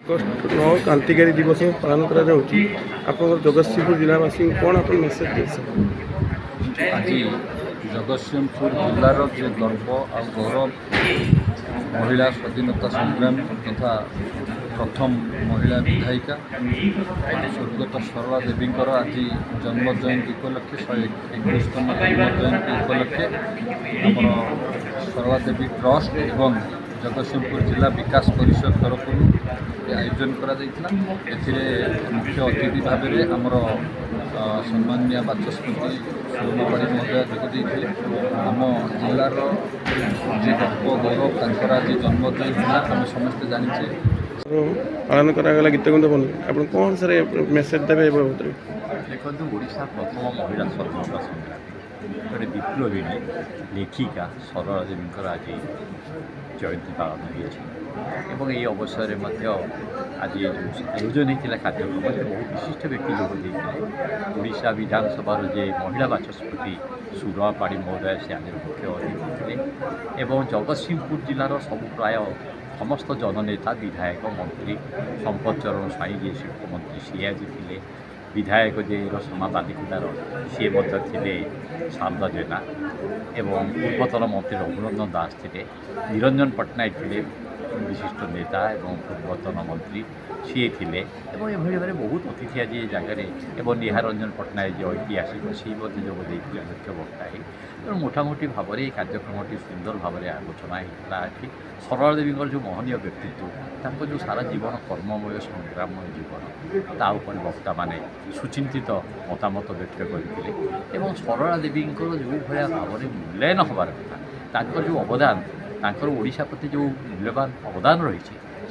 August 9 क्रांतिकारी दिवस पालन करा जगतसिंहपुर जिलावासी कौन आप मेसेज दे आज जगतसिंहपुर जिलार जो गर्व आ गौरव महिला स्वाधीनता संग्राम तथा प्रथम महिला विधायिका स्वर्गत सरला देवी आज जन्म जयंती उपलक्षे 121तम जन्म जयंती उपलक्षे आम सरला देवी ट्रस्ट एवं जगतसिंहपुर जिला विकास परिषद तरफ आयोजन करा मुख्य अतिथि भाव में आमर सम्मान्य बाचस्पति सुवर्णपाणी महोदय जोगदे आम जिलार जे गर्व गौरव तंकर आज जन्मदिन आम समस्ते जाने पालन करागला गीत बन आप कौन सर मेसेज देवे देखो ओडिशा प्रथम महिला स्वतंत्रता संग्राम गोटे विप्लविनी लेखिका सरला देवी आज जयंती पालन हो ये अवसर में आज आयोजन होता कार्यक्रम बहुत विशिष्ट व्यक्ति जोगदे ओडिशा विधानसभा जे महिला बाचस्पति सुवर्णपाणी महोदय से आज मुख्य अतिथि थे जगतसिंहपुर जिलार सब प्राय समस्त जननेता विधायक मंत्री संपत चरण स्वाई जी शिल्पमंत्री सी आज थे विधायक जे रसमा बालिकुदार सी थे शारदा जेना एवं पूर्वतन मंत्री रघुनंदन दास थे निरंजन पट्टनायक थे विशिष्ट नेता एवं पूर्वतन मंत्री सी थे भाव बहुत अतिथि आज ये जगह एवं निहारंजन पट्टनायक जो ऐतिहासिक सी जोगदे मुख्य वक्ता है तेणु मोटामोटी भाव में कार्यक्रम सुंदर भाव में आलोचना होता है सरला देवी जो महनीय व्यक्तित्व जो सारा जीवन कर्ममय संग्राममय जीवन ताऊपर वक्ता माने सुचिंतित मतामत व्यक्त करते सरला देवी जो भाया भाव में मूल्यांकन हबार कथा जो अवदान ओडिशा प्रति जो मूल्यवान अवदान रही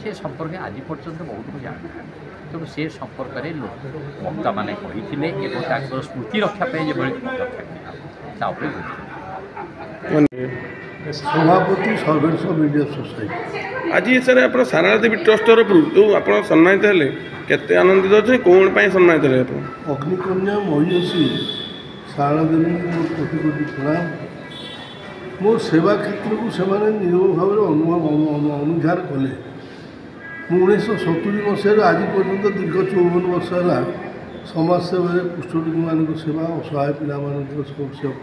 से संपर्क आज पर्यंत बहुत लोग जाना तेणु से संपर्क में वक्ता मैंने कही स्मृति रक्षापी जो पदक्षेप सभापति सर्वेश मीडिया सोसाइटी आज सर आप सारला देवी ट्रस्ट तरफ जो आप सम्मानित हेले केते आनंदित अच्छे कौन पर सम्मानित हेले अग्निकन्या महिषी सारला देवी कोटि कोटि प्रणाम मो सेवा क्षेत्र को से निरव भाव अनुधार कले 1970 मसीह आज पर्यंत दीर्घ 54 वर्ष है समाजसेवा कुष्ठरोगी मान सेवा असहाय पिला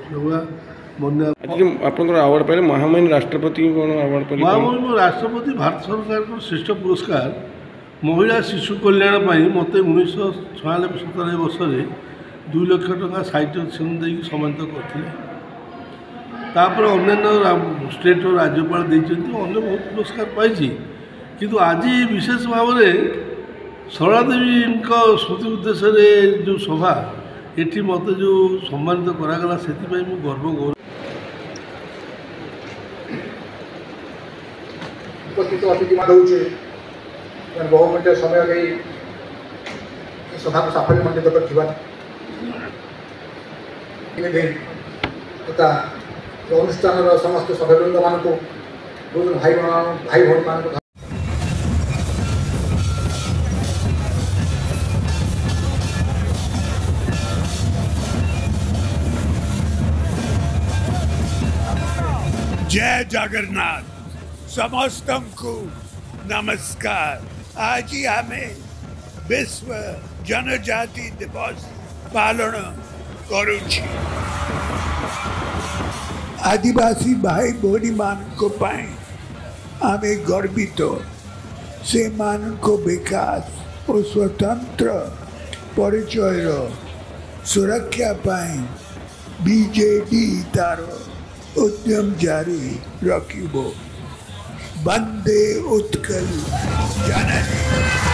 सेवा बन्या अवार्ड पाइले महामहिम राष्ट्रपति कौन अवार्ड पाइले महामहिम राष्ट्रपति भारत सरकार को श्रेष्ठ पुरस्कार महिला शिशु कल्याण मत 1996-97 वर्ष में 2 लाख टका साइटेशन देकी सम्मानित करते तापर अन्य स्टेट और राज्यपाल देते अन्य बहुत पुरस्कार पाई किंतु आज विशेष भाव में सरला देवी स्मृति उद्देश्य जो सभा ये मत जो सम्मानित करागला से गर्व गौरव उपस्थित अतिथि दूचे बहु मिनट समय गई सभा को साफल्यमंडित तथा अनुष्ठान समस्त सभ्यवृंद मान भाई भौणी मान जय जगन्नाथ समस्तम को नमस्कार। आज ही हमें विश्व जनजाति दिवस पालन करुछि आदिवासी भाई भौणी मान को पाए आमे गर्वित से मान को विकास और स्वतंत्र परिचय सुरक्षा पाए बीजेडी तार उद्यम जारी रखिबो। वंदे उत्कल जननी।